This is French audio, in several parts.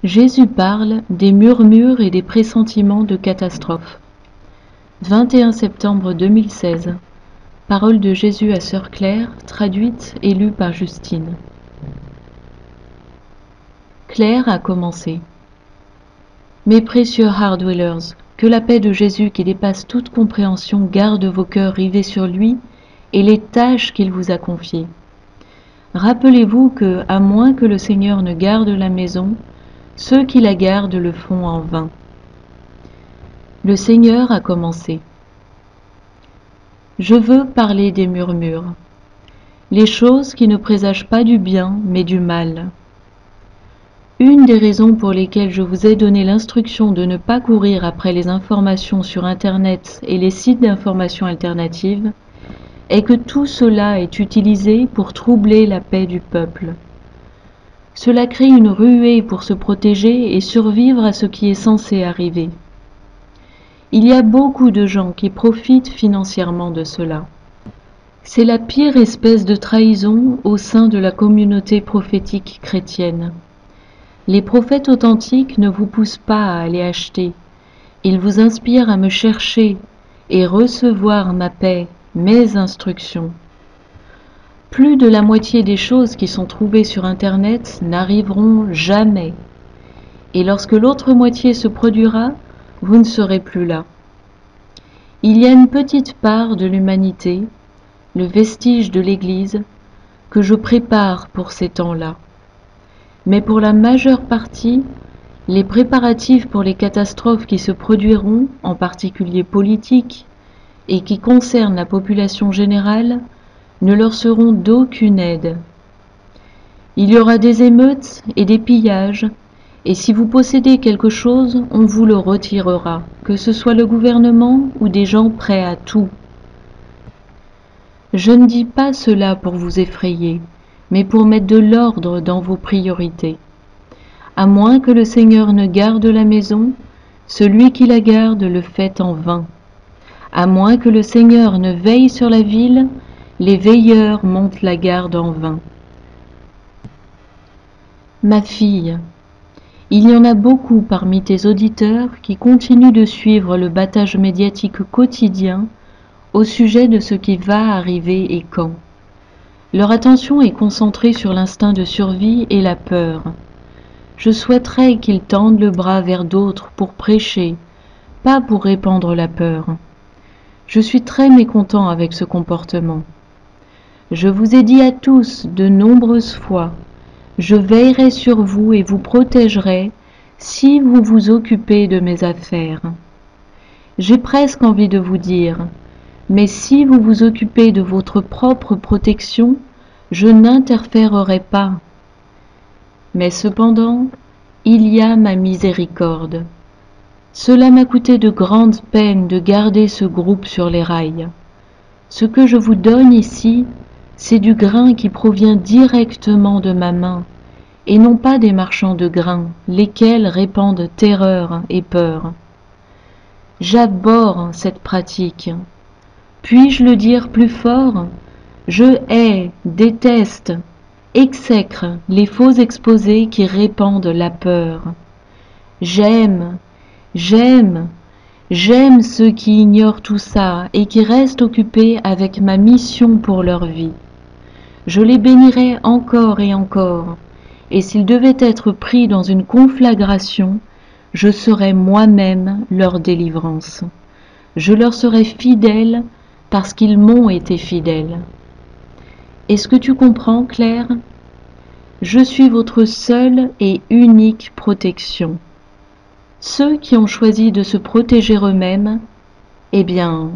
Jésus parle des murmures et des pressentiments de catastrophe. 21 septembre 2016. Parole de Jésus à Sœur Claire, traduite et lue par Justine. Claire a commencé. Mes précieux Hardwellers, que la paix de Jésus qui dépasse toute compréhension garde vos cœurs rivés sur lui et les tâches qu'il vous a confiées. Rappelez-vous que, à moins que le Seigneur ne garde la maison, ceux qui la gardent le font en vain. Le Seigneur a commencé. Je veux parler des murmures, les choses qui ne présagent pas du bien mais du mal. Une des raisons pour lesquelles je vous ai donné l'instruction de ne pas courir après les informations sur Internet et les sites d'information alternatives est que tout cela est utilisé pour troubler la paix du peuple. Cela crée une ruée pour se protéger et survivre à ce qui est censé arriver. Il y a beaucoup de gens qui profitent financièrement de cela. C'est la pire espèce de trahison au sein de la communauté prophétique chrétienne. Les prophètes authentiques ne vous poussent pas à aller acheter. Ils vous inspirent à me chercher et recevoir ma paix, mes instructions. Plus de la moitié des choses qui sont trouvées sur Internet n'arriveront jamais. Et lorsque l'autre moitié se produira, vous ne serez plus là. Il y a une petite part de l'humanité, le vestige de l'Église, que je prépare pour ces temps-là. Mais pour la majeure partie, les préparatifs pour les catastrophes qui se produiront, en particulier politiques, et qui concernent la population générale, ne leur seront d'aucune aide. Il y aura des émeutes et des pillages, et si vous possédez quelque chose, on vous le retirera, que ce soit le gouvernement ou des gens prêts à tout. Je ne dis pas cela pour vous effrayer, mais pour mettre de l'ordre dans vos priorités. À moins que le Seigneur ne garde la maison, celui qui la garde le fait en vain. À moins que le Seigneur ne veille sur la ville, les veilleurs montent la garde en vain. Ma fille, il y en a beaucoup parmi tes auditeurs qui continuent de suivre le battage médiatique quotidien au sujet de ce qui va arriver et quand. Leur attention est concentrée sur l'instinct de survie et la peur. Je souhaiterais qu'ils tendent le bras vers d'autres pour prêcher, pas pour répandre la peur. Je suis très mécontent avec ce comportement. Je vous ai dit à tous de nombreuses fois, je veillerai sur vous et vous protégerai si vous vous occupez de mes affaires. J'ai presque envie de vous dire, mais si vous vous occupez de votre propre protection, je n'interférerai pas. Mais cependant, il y a ma miséricorde. Cela m'a coûté de grandes peines de garder ce groupe sur les rails. Ce que je vous donne ici, c'est du grain qui provient directement de ma main, et non pas des marchands de grains, lesquels répandent terreur et peur. J'abhorre cette pratique. Puis-je le dire plus fort? Je hais, déteste, exècre les faux exposés qui répandent la peur. J'aime ceux qui ignorent tout ça et qui restent occupés avec ma mission pour leur vie. Je les bénirai encore et encore, et s'ils devaient être pris dans une conflagration, je serai moi-même leur délivrance. Je leur serai fidèle parce qu'ils m'ont été fidèles. Est-ce que tu comprends, Claire? Je suis votre seule et unique protection. Ceux qui ont choisi de se protéger eux-mêmes, eh bien,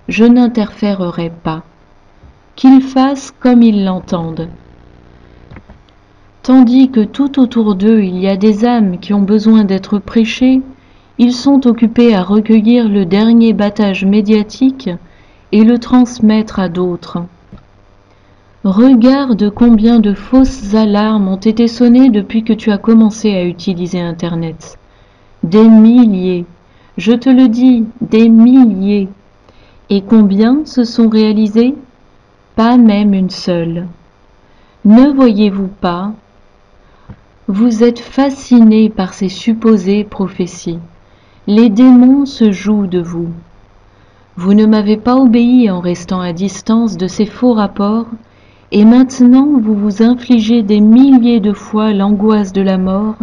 je n'interférerai pas. Qu'ils fassent comme ils l'entendent. Tandis que tout autour d'eux il y a des âmes qui ont besoin d'être prêchées, ils sont occupés à recueillir le dernier battage médiatique et le transmettre à d'autres. Regarde combien de fausses alarmes ont été sonnées depuis que tu as commencé à utiliser Internet. Des milliers, je te le dis, des milliers. Et combien se sont réalisés? Pas même une seule. Ne voyez-vous pas? Vous êtes fasciné par ces supposées prophéties. Les démons se jouent de vous. Vous ne m'avez pas obéi en restant à distance de ces faux rapports, et maintenant vous vous infligez des milliers de fois l'angoisse de la mort,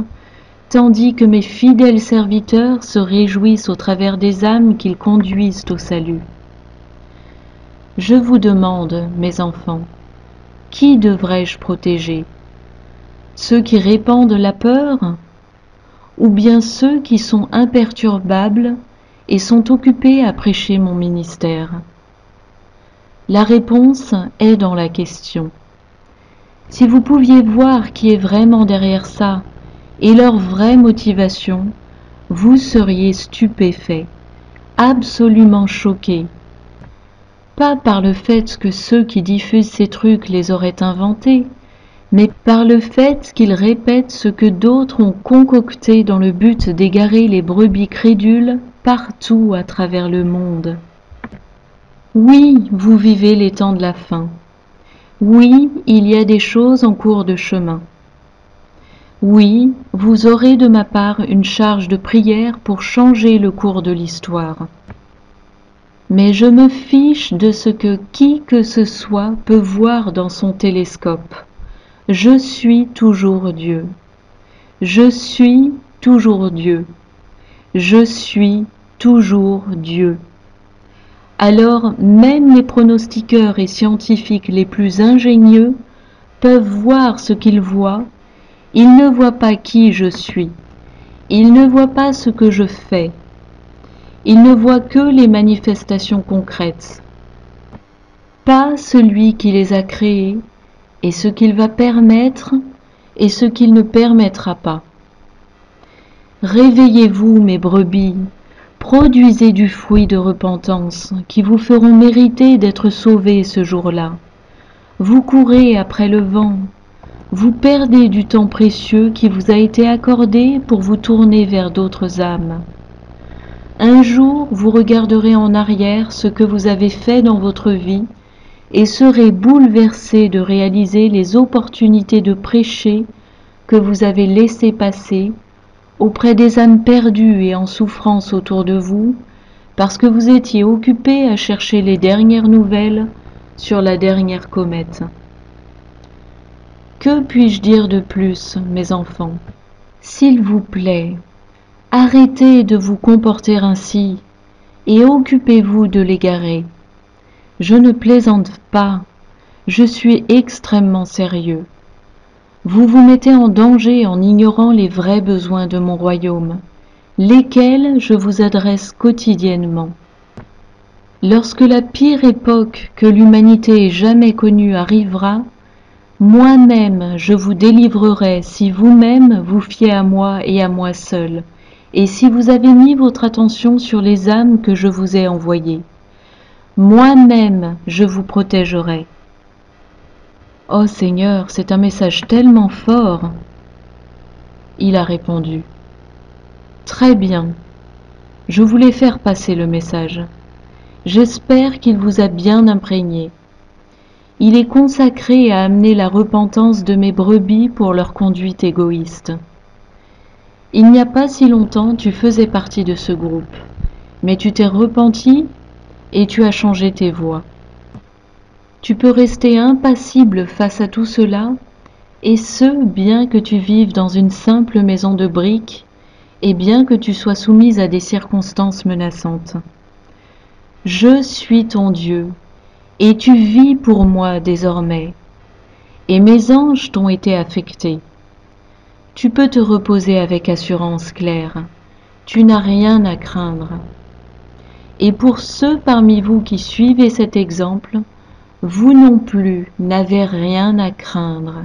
tandis que mes fidèles serviteurs se réjouissent au travers des âmes qu'ils conduisent au salut. Je vous demande, mes enfants, qui devrais-je protéger? Ceux qui répandent la peur, ou bien ceux qui sont imperturbables et sont occupés à prêcher mon ministère? La réponse est dans la question. Si vous pouviez voir qui est vraiment derrière ça et leur vraie motivation, vous seriez stupéfait, absolument choqué. Pas par le fait que ceux qui diffusent ces trucs les auraient inventés, mais par le fait qu'ils répètent ce que d'autres ont concocté dans le but d'égarer les brebis crédules partout à travers le monde. Oui, vous vivez les temps de la fin. Oui, il y a des choses en cours de chemin. Oui, vous aurez de ma part une charge de prière pour changer le cours de l'histoire. Mais je me fiche de ce que qui que ce soit peut voir dans son télescope. Je suis toujours Dieu. Je suis toujours Dieu. Je suis toujours Dieu. Alors même les pronostiqueurs et scientifiques les plus ingénieux peuvent voir ce qu'ils voient. Ils ne voient pas qui je suis. Ils ne voient pas ce que je fais. Ils ne voient que les manifestations concrètes. Pas celui qui les a créées et ce qu'il va permettre et ce qu'il ne permettra pas. Réveillez-vous, mes brebis, produisez du fruit de repentance qui vous feront mériter d'être sauvés ce jour-là. Vous courez après le vent, vous perdez du temps précieux qui vous a été accordé pour vous tourner vers d'autres âmes. Un jour, vous regarderez en arrière ce que vous avez fait dans votre vie et serez bouleversé de réaliser les opportunités de prêcher que vous avez laissées passer auprès des âmes perdues et en souffrance autour de vous, parce que vous étiez occupé à chercher les dernières nouvelles sur la dernière comète. Que puis-je dire de plus, mes enfants? S'il vous plaît, arrêtez de vous comporter ainsi et occupez-vous de l'égarer. Je ne plaisante pas, je suis extrêmement sérieux. Vous vous mettez en danger en ignorant les vrais besoins de mon royaume, lesquels je vous adresse quotidiennement. Lorsque la pire époque que l'humanité ait jamais connue arrivera, moi-même je vous délivrerai si vous-même vous fiez à moi et à moi seul, et si vous avez mis votre attention sur les âmes que je vous ai envoyées. Moi-même je vous protégerai. Oh Seigneur, c'est un message tellement fort. Il a répondu. Très bien, je voulais faire passer le message. J'espère qu'il vous a bien imprégné. Il est consacré à amener la repentance de mes brebis pour leur conduite égoïste. Il n'y a pas si longtemps, tu faisais partie de ce groupe, mais tu t'es repenti et tu as changé tes voies. Tu peux rester impassible face à tout cela, et ce, bien que tu vives dans une simple maison de briques, et bien que tu sois soumise à des circonstances menaçantes. Je suis ton Dieu, et tu vis pour moi désormais, et mes anges t'ont été affectés. Tu peux te reposer avec assurance, Claire, tu n'as rien à craindre. Et pour ceux parmi vous qui suivez cet exemple, vous non plus n'avez rien à craindre.